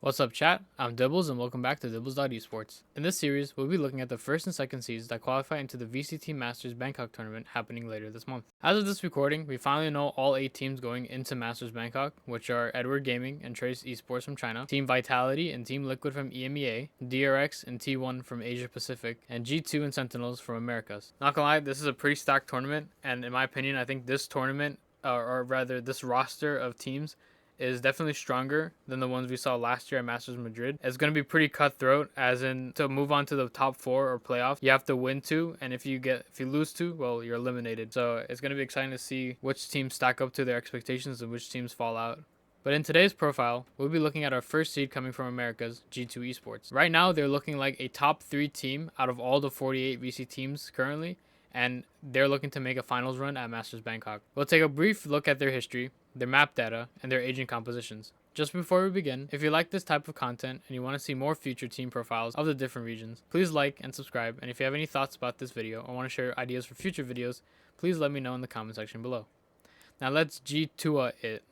What's up, chat? I'm Dibbles and welcome back to dibbles.dot.esports. In this series, we'll be looking at the first and second seeds that qualify into the VCT Masters Bangkok tournament happening later this month. As of this recording, we finally know all 8 teams going into Masters Bangkok, which are Edward Gaming and Trace Esports from China, Team Vitality and Team Liquid from EMEA, DRX and T1 from Asia Pacific, and G2 and Sentinels from Americas. Not gonna lie, this is a pretty stacked tournament, and in my opinion, I think this tournament, or rather this roster of teams, is definitely stronger than the ones we saw last year at Masters Madrid. It's going to be pretty cutthroat, as in to move on to the top 4 or playoffs, you have to win 2, and if you lose 2, well, you're eliminated. So it's going to be exciting to see which teams stack up to their expectations and which teams fall out. But in today's profile, we'll be looking at our first seed coming from America's G2 Esports. Right now, they're looking like a top 3 team out of all the 48 VC teams currently, and they're looking to make a finals run at Masters Bangkok. We'll take a brief look at their history, their map data, and their agent compositions. Just before we begin, if you like this type of content and you want to see more future team profiles of the different regions, please like and subscribe, and if you have any thoughts about this video or want to share ideas for future videos, please let me know in the comment section below. Now let's G2 it.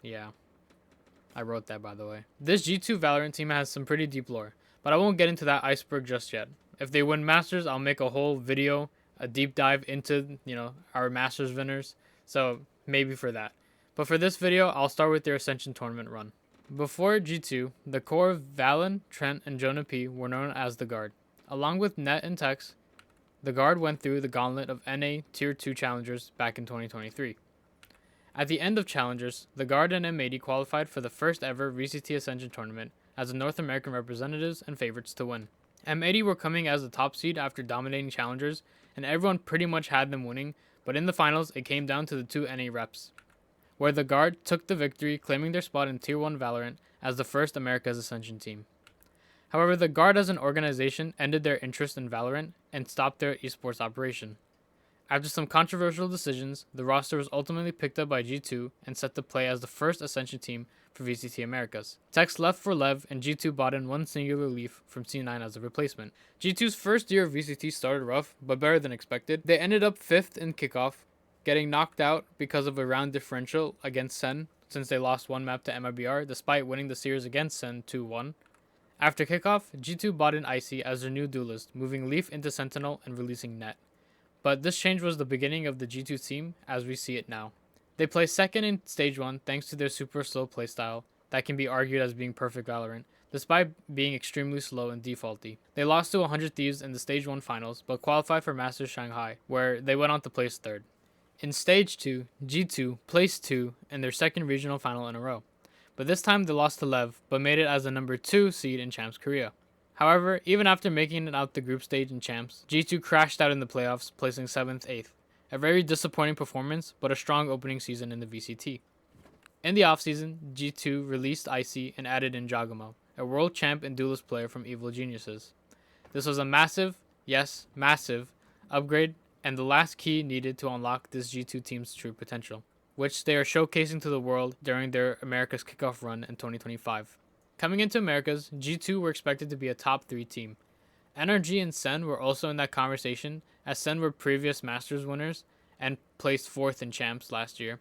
Yeah, I wrote that, by the way. This G2 Valorant team has some pretty deep lore, but I won't get into that iceberg just yet. If they win Masters, I'll make a whole video, a deep dive into, our Masters winners. So maybe for that. But for this video, I'll start with their Ascension tournament run. Before G2, the core of Valen, Trent, and Jonah P were known as the Guard. Along with Net and Tex, the Guard went through the gauntlet of NA Tier 2 challengers back in 2023. At the end of challengers, the Guard and M80 qualified for the first ever VCT Ascension tournament as the North American representatives and favorites to win. M80 were coming as the top seed after dominating challengers, and everyone pretty much had them winning, but in the finals it came down to the 2 NA reps, where the Guard took the victory, claiming their spot in Tier 1 Valorant as the first America's Ascension team. However, the Guard as an organization ended their interest in Valorant and stopped their esports operation. After some controversial decisions, the roster was ultimately picked up by G2 and set to play as the first Ascension team for VCT Americas. Tex left for Lev, and G2 bought in one singular leaf from C9 as a replacement. G2's first year of VCT started rough, but better than expected. They ended up 5th in Kickoff, getting knocked out because of a round differential against Sen, since they lost one map to MIBR, despite winning the series against Sen 2-1. After Kickoff, G2 bought in Icy as their new duelist, moving Leaf into Sentinel and releasing Net. But this change was the beginning of the G2 team as we see it now. They placed second in Stage 1 thanks to their super slow playstyle that can be argued as being perfect Valorant, despite being extremely slow and defaulty. They lost to 100 Thieves in the Stage 1 finals, but qualified for Masters Shanghai, where they went on to place 3rd. In Stage 2, G2 placed 2 in their second regional final in a row, but this time they lost to Lev, but made it as the number 2 seed in Champs Korea. However, even after making it out the group stage in Champs, G2 crashed out in the playoffs, placing 7th, 8th. A very disappointing performance, but a strong opening season in the VCT. In the offseason, G2 released Icy and added in Jagamo, a world champ and duelist player from Evil Geniuses. This was a massive, yes, massive, upgrade, and the last key needed to unlock this G2 team's true potential, which they are showcasing to the world during their America's Kickoff run in 2025. Coming into Americas, G2 were expected to be a top 3 team. NRG and Sen were also in that conversation, as Sen were previous Masters winners and placed 4th in Champs last year.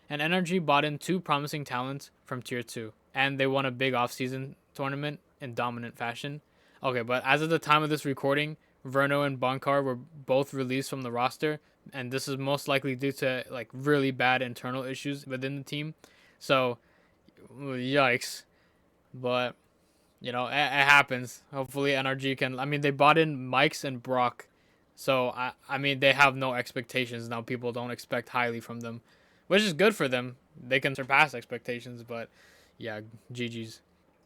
And NRG bought in 2 promising talents from Tier 2, and they won a big offseason tournament in dominant fashion. Okay, but as of the time of this recording, Verno and Bonkar were both released from the roster, and this is most likely due to really bad internal issues within the team. So, yikes. But, it happens. Hopefully NRG can... they bought in Mikes and Brock. So, they have no expectations. Now people don't expect highly from them. Which is good for them. They can surpass expectations. But, yeah, GG's.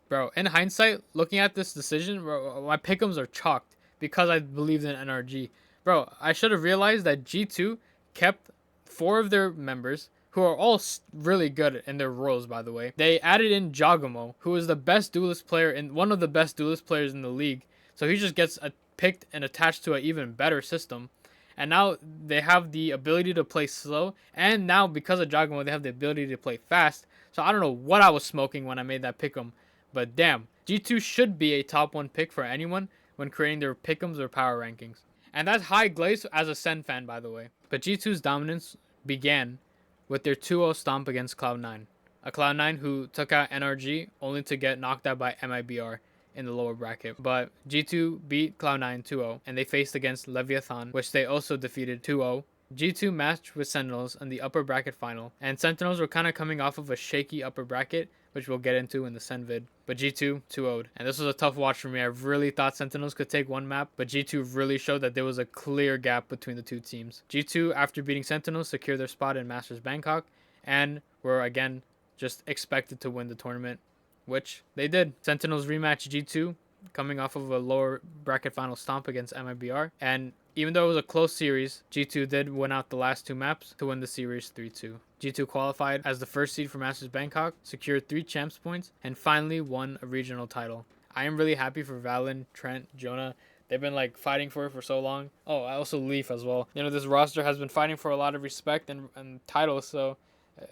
Bro, in hindsight, looking at this decision, bro, my pick'ems are chalked. Because I believed in NRG. Bro, I should have realized that G2 kept 4 of their members, who are all really good in their roles, by the way. They added in Jagamo, who is the best duelist player one of the best duelist players in the league. So he just gets picked and attached to an even better system. And now they have the ability to play slow. And now because of Jagamo, they have the ability to play fast. So I don't know what I was smoking when I made that pick'em. But damn, G2 should be a top 1 pick for anyone when creating their pick'ems or power rankings. And that's high glaze as a Sen fan, by the way. But G2's dominance began with their 2-0 stomp against Cloud9, a Cloud9 who took out NRG only to get knocked out by MIBR in the lower bracket. But G2 beat Cloud9 2-0, and they faced against Leviathan, which they also defeated 2-0. G2 matched with Sentinels in the upper bracket final, and Sentinels were kind of coming off of a shaky upper bracket, which we'll get into in the Sen vid. But G2 2-0'd, and this was a tough watch for me. I really thought Sentinels could take one map, but G2 really showed that there was a clear gap between the two teams. G2, after beating Sentinels, secured their spot in Masters Bangkok, and were again just expected to win the tournament, which they did. Sentinels rematched G2, coming off of a lower bracket final stomp against MIBR, and even though it was a close series, G2 did win out the last two maps to win the series 3-2. G2 qualified as the first seed for Masters Bangkok, secured 3 champs points, and finally won a regional title. I am really happy for Valen, Trent, Jonah. They've been like fighting for it for so long. Oh, I also Leaf as well. You know, this roster has been fighting for a lot of respect and titles, so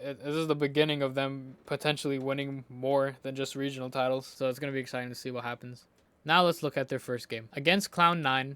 this is the beginning of them potentially winning more than just regional titles. So it's going to be exciting to see what happens. Now let's look at their first game. Against Cloud9,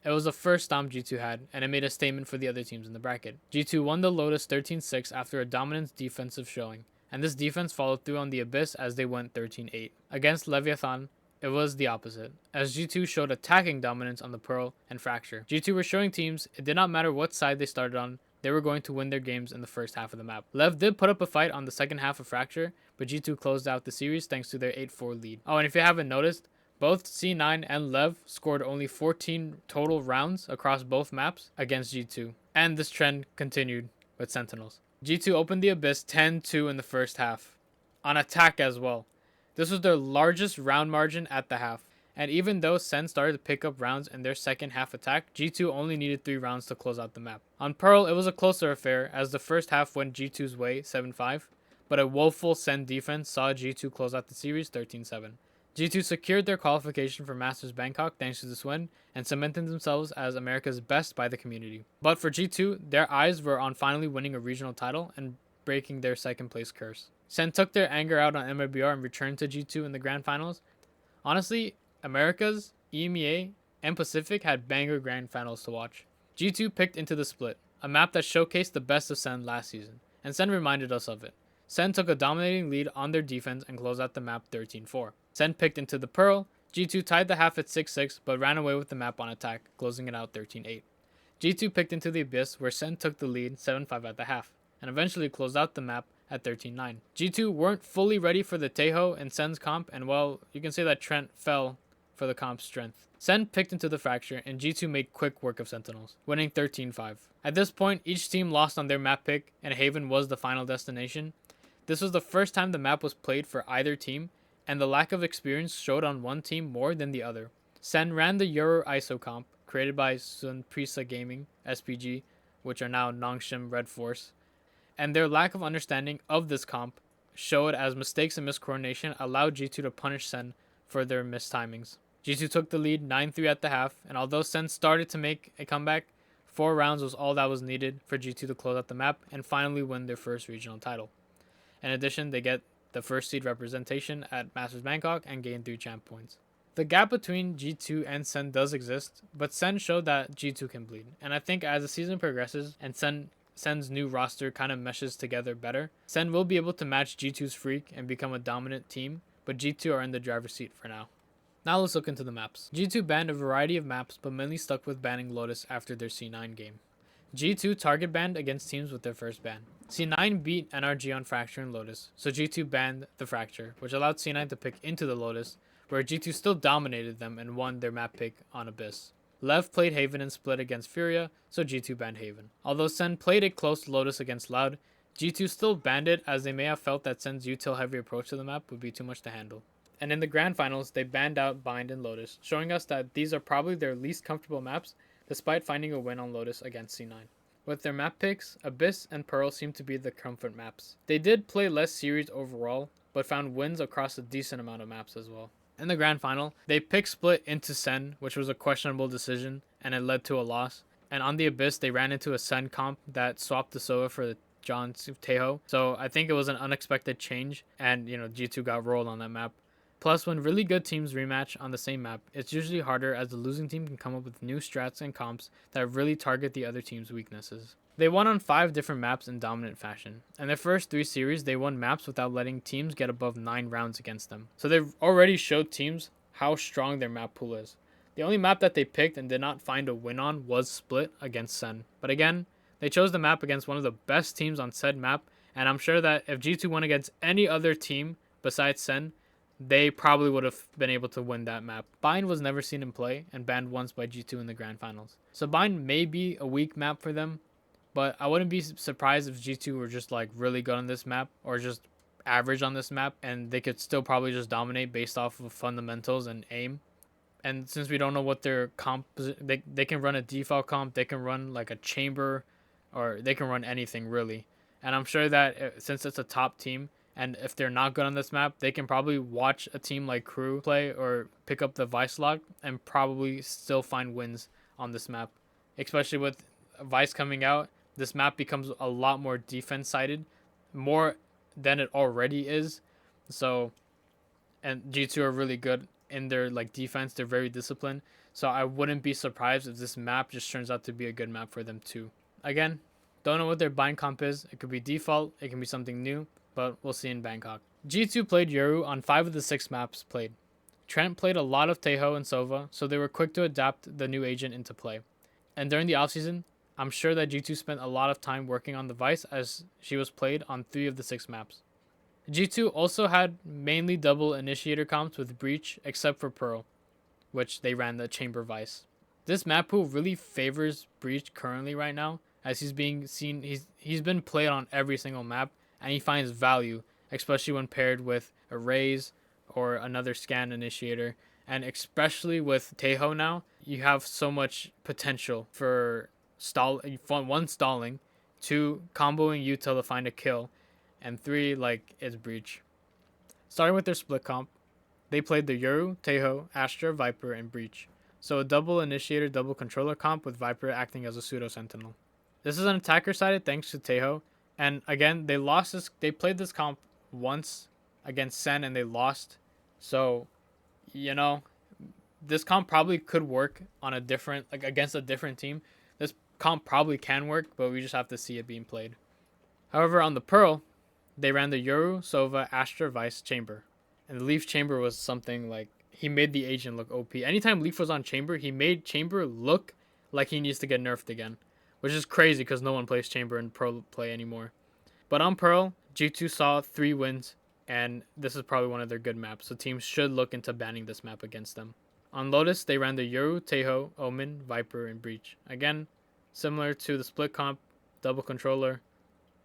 it was the first stomp G2 had, and it made a statement for the other teams in the bracket. G2 won the Lotus 13-6 after a dominant defensive showing, and this defense followed through on the Abyss as they went 13-8. Against Leviathan, it was the opposite, as G2 showed attacking dominance on the Pearl and Fracture. G2 were showing teams it did not matter what side they started on, they were going to win their games in the first half of the map. Lev did put up a fight on the second half of Fracture, but G2 closed out the series thanks to their 8-4 lead. Oh, and if you haven't noticed, both C9 and Lev scored only 14 total rounds across both maps against G2. And this trend continued with Sentinels. G2 opened the Abyss 10-2 in the first half, on attack as well. This was their largest round margin at the half. And even though Sen started to pick up rounds in their second half attack, G2 only needed 3 rounds to close out the map. On Pearl, it was a closer affair as the first half went G2's way 7-5, but a woeful Sen defense saw G2 close out the series 13-7. G2 secured their qualification for Masters Bangkok thanks to this win and cemented themselves as America's best by the community. But for G2, their eyes were on finally winning a regional title and breaking their second place curse. Sen took their anger out on MIBR and returned to G2 in the grand finals. Honestly, Americas, EMEA, and Pacific had banger grand finals to watch. G2 picked into the split, a map that showcased the best of Sen last season, and Sen reminded us of it. Sen took a dominating lead on their defense and closed out the map 13-4. Sen picked into the Pearl, G2 tied the half at 6-6 but ran away with the map on attack, closing it out 13-8. G2 picked into the Abyss where Sen took the lead 7-5 at the half, and eventually closed out the map at 13-9. G2 weren't fully ready for the Tejo and Sen's comp, and well, you can say that Trent fell for the comp's strength. Sen picked into the Fracture, and G2 made quick work of Sentinels, winning 13-5. At this point, each team lost on their map pick, and Haven was the final destination. This was the first time the map was played for either team, and the lack of experience showed on one team more than the other. Sen ran the Euro ISO comp, created by Sunprisa Gaming, SPG, which are now Nongshim Red Force, and their lack of understanding of this comp showed as mistakes and miscoordination allowed G2 to punish Sen for their mistimings. G2 took the lead 9-3 at the half, and although Sen started to make a comeback, 4 rounds was all that was needed for G2 to close out the map and finally win their first regional title. In addition, they get the first seed representation at Masters Bangkok and gain 3 champ points. The gap between G2 and Sen does exist, but Sen showed that G2 can bleed, and I think as the season progresses and Sen's new roster kind of meshes together better, Sen will be able to match G2's freak and become a dominant team, but G2 are in the driver's seat for now. Now let's look into the maps. G2 banned a variety of maps, but mainly stuck with banning Lotus after their C9 game. G2 target banned against teams with their first ban. C9 beat NRG on Fracture and Lotus, so G2 banned the Fracture, which allowed C9 to pick into the Lotus, where G2 still dominated them and won their map pick on Abyss. Lev played Haven and split against Furia, so G2 banned Haven. Although Sen played it close to Lotus against Loud, G2 still banned it as they may have felt that Sen's util heavy approach to the map would be too much to handle. And in the grand finals, they banned out Bind and Lotus, showing us that these are probably their least comfortable maps, despite finding a win on Lotus against C9. With their map picks, Abyss and Pearl seem to be the comfort maps. They did play less series overall, but found wins across a decent amount of maps as well. In the grand final, they pick split into Sen, which was a questionable decision, and it led to a loss. And on the Abyss, they ran into a Sen comp that swapped the Sova for the John Tejo. So I think it was an unexpected change, and G2 got rolled on that map. Plus, when really good teams rematch on the same map, it's usually harder as the losing team can come up with new strats and comps that really target the other team's weaknesses. They won on 5 different maps in dominant fashion. In their first 3 series, they won maps without letting teams get above 9 rounds against them. So they've already showed teams how strong their map pool is. The only map that they picked and did not find a win on was Split against Sen. But again, they chose the map against one of the best teams on said map, and I'm sure that if G2 won against any other team besides Sen, they probably would have been able to win that map. Bind was never seen in play and banned once by G2 in the grand finals. So Bind may be a weak map for them, but I wouldn't be surprised if G2 were just like really good on this map or just average on this map, and they could still probably just dominate based off of fundamentals and aim. And since we don't know what their comp, they can run a default comp, they can run like a chamber, or they can run anything really. And I'm sure that since it's a top team, and if they're not good on this map, they can probably watch a team like Crew play or pick up the Vice lock and probably still find wins on this map. Especially with Vice coming out, this map becomes a lot more defense sided, more than it already is. So, and G2 are really good in their like defense. They're very disciplined. So I wouldn't be surprised if this map just turns out to be a good map for them too. Again, don't know what their bind comp is. It could be default. It can be something new. But we'll see in Bangkok. G2 played Yoru on 5 of the 6 maps played. Trent played a lot of Taeho and Sova, so they were quick to adapt the new agent into play. And during the offseason, I'm sure that G2 spent a lot of time working on the Vice as she was played on 3 of the 6 maps. G2 also had mainly double initiator comps with Breach except for Pearl, which they ran the Chamber Vice. This map pool really favors Breach currently right now, as he's being seen, he's been played on every single map, and he finds value, especially when paired with a Raze or another scan initiator. And especially with Taeho now, you have so much potential for one, stalling, 2, comboing Util to find a kill, and 3, like, it's Breach. Starting with their split comp, they played the Yoru, Taeho, Astra, Viper, and Breach. So a double initiator, double controller comp with Viper acting as a pseudo sentinel. This is an attacker sided thanks to Taeho. And again, they played this comp once against Sen and they lost. So, you know, this comp probably could work on against a different team. This comp probably can work, but we just have to see it being played. However, on the Pearl, they ran the Yoru, Sova, Astra, Vice, Chamber. And the Leaf Chamber was something like, he made the agent look OP. Anytime Leaf was on Chamber, he made Chamber look like he needs to get nerfed again. Which is crazy because no one plays Chamber in Pro play anymore. But on Pearl, G2 saw 3 wins, and this is probably one of their good maps, so teams should look into banning this map against them. On Lotus, they ran the Yoru, Taeho, Omen, Viper, and Breach. Again, similar to the split comp, double controller,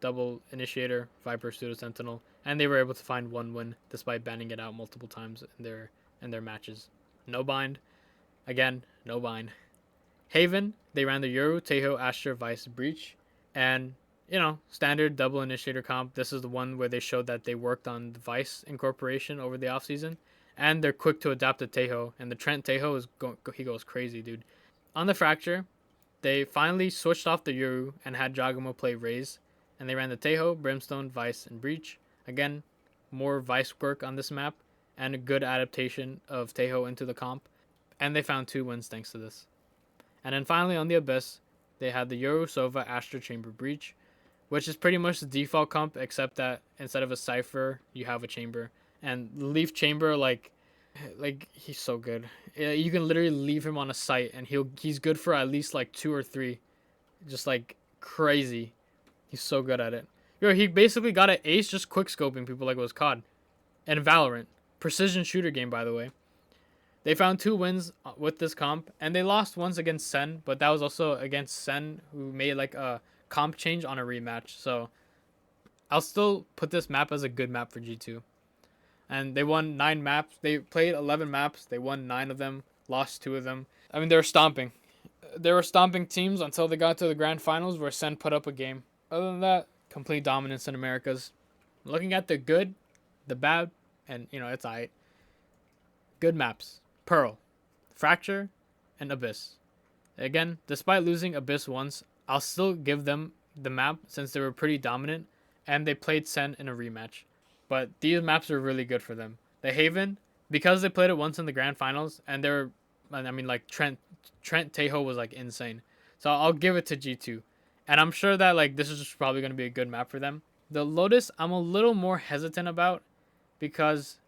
double initiator, Viper, pseudo sentinel, and they were able to find 1 win despite banning it out multiple times in their matches. No bind. Again, no bind. Haven, they ran the Yoru, Taeho, Astra, Vice, Breach, and, you know, standard double initiator comp. This is the one where they showed that they worked on the Vice incorporation over the offseason, and they're quick to adapt to Taeho, and the Trent Taeho he goes crazy, dude. On the Fracture, they finally switched off the Yoru and had Jagamo play Raze, and they ran the Taeho, Brimstone, Vice, and Breach. Again, more Vice work on this map, and a good adaptation of Taeho into the comp, and they found 2 wins thanks to this. And then finally on the Abyss, they had the Yoru, Sova, Astra, Chamber, Breach, which is pretty much the default comp, except that instead of a Cypher, you have a Chamber. And Leaf Chamber, like he's so good. You can literally leave him on a site, and he's good for at least like 2 or 3. Just like crazy. He's so good at it. Yo, he basically got an ace just quick scoping people like it was COD. And Valorant. Precision shooter game, by the way. They found 2 wins with this comp, and they lost once against Sen, but that was also against Sen, who made like a comp change on a rematch. So I'll still put this map as a good map for G2. And they won 9 maps. They played 11 maps. They won 9 of them, lost 2 of them. I mean, they were stomping. They were stomping teams until they got to the grand finals where Sen put up a game. Other than that, complete dominance in Americas. Looking at the good, the bad, and, you know, it's alright. Good maps. Pearl, Fracture, and Abyss. Again, despite losing Abyss once, I'll still give them the map since they were pretty dominant, and they played Sen in a rematch. But these maps are really good for them. The Haven, because they played it once in the grand finals, and they're, I mean, like Trent Tejo was like insane. So I'll give it to G2, and I'm sure that like this is just probably gonna be a good map for them. The Lotus, I'm a little more hesitant about because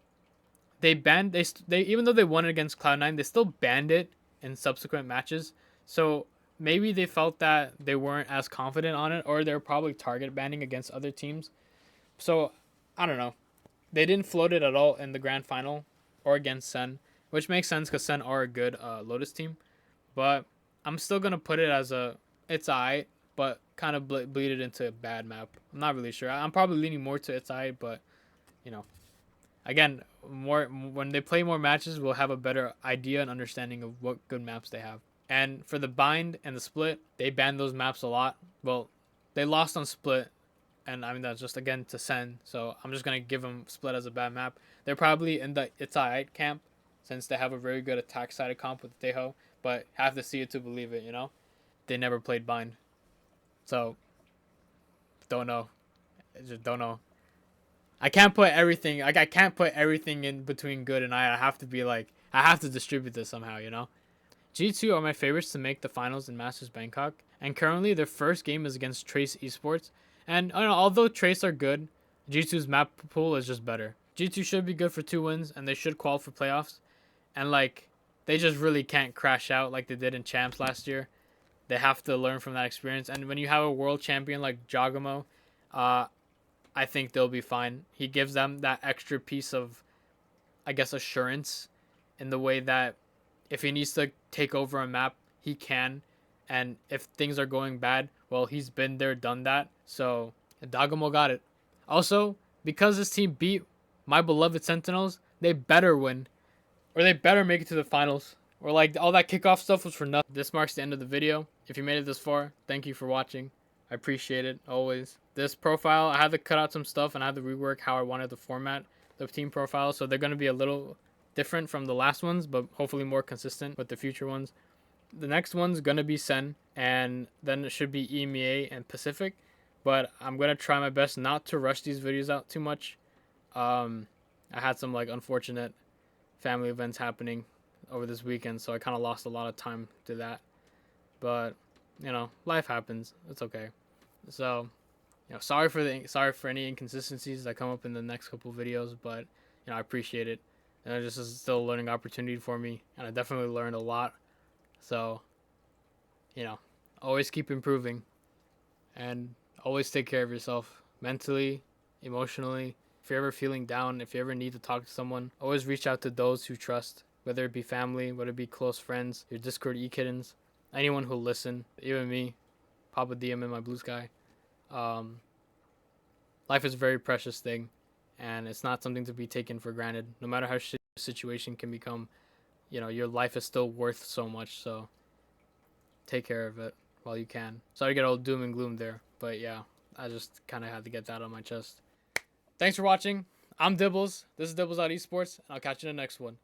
they banned they even though they won it against Cloud9, they still banned it in subsequent matches. So maybe they felt that they weren't as confident on it, or they're probably target banning against other teams. So I don't know. They didn't float it at all in the grand final or against Sen, which makes sense because Sen are a good Lotus team. But I'm still gonna put it as a it's alright, but kind of bleed it into a bad map. I'm not really sure. I'm probably leaning more to it's alright, but you know, again, more when they play more matches, we'll have a better idea and understanding of what good maps they have. And for the bind and the split, they banned those maps a lot. Well, they lost on split, and I mean that's just again to Sen. So I'm just gonna give them split as a bad map. They're probably in the it's alright camp, since they have a very good attack sided comp with Tejo. But have to see it to believe it. You know, they never played bind, so don't know. I just don't know. I can't put everything like I can't put everything in between good and I have to be like I have to distribute this somehow, you know. G2 are my favorites to make the finals in Masters Bangkok, and currently their first game is against Trace Esports. And I don't know, although Trace are good, G2's map pool is just better. G2 should be good for 2 wins, and they should qualify for playoffs. And like they just really can't crash out like they did in champs last year. They have to learn from that experience. And when you have a world champion like Jagamo, uh, I think they'll be fine. He gives them that extra piece of, I guess, assurance in the way that if he needs to take over a map, he can. And if things are going bad, well, he's been there, done that. So Dagamo got it. Also, because this team beat my beloved Sentinels, they better win. Or they better make it to the finals. Or like all that kickoff stuff was for nothing. This marks the end of the video. If you made it this far, thank you for watching. I appreciate it, always. This profile, I had to cut out some stuff and I had to rework how I wanted to format the team profile. So they're going to be a little different from the last ones, but hopefully more consistent with the future ones. The next one's going to be Sen, and then it should be EMEA and Pacific. But I'm going to try my best not to rush these videos out too much. I had some like unfortunate family events happening over this weekend, so I kind of lost a lot of time to that. But, you know, life happens. It's okay. So, you know, sorry for any inconsistencies that come up in the next couple videos, but you know, I appreciate it. And this is still a learning opportunity for me, and I definitely learned a lot. So, you know, always keep improving, and always take care of yourself mentally, emotionally. If you're ever feeling down, if you ever need to talk to someone, always reach out to those who trust, whether it be family, whether it be close friends, your Discord e-kittens, anyone who'll listen, even me. Pop a DM in my BlueSky. Life is a very precious thing, and it's not something to be taken for granted. No matter how shit the situation can become, you know, your life is still worth so much. So take care of it while you can. Sorry to get all doom and gloom there, but yeah, I just kind of had to get that on my chest. Thanks for watching. I'm Dibbles. This is dibbles.dot.esports, and I'll catch you in the next one.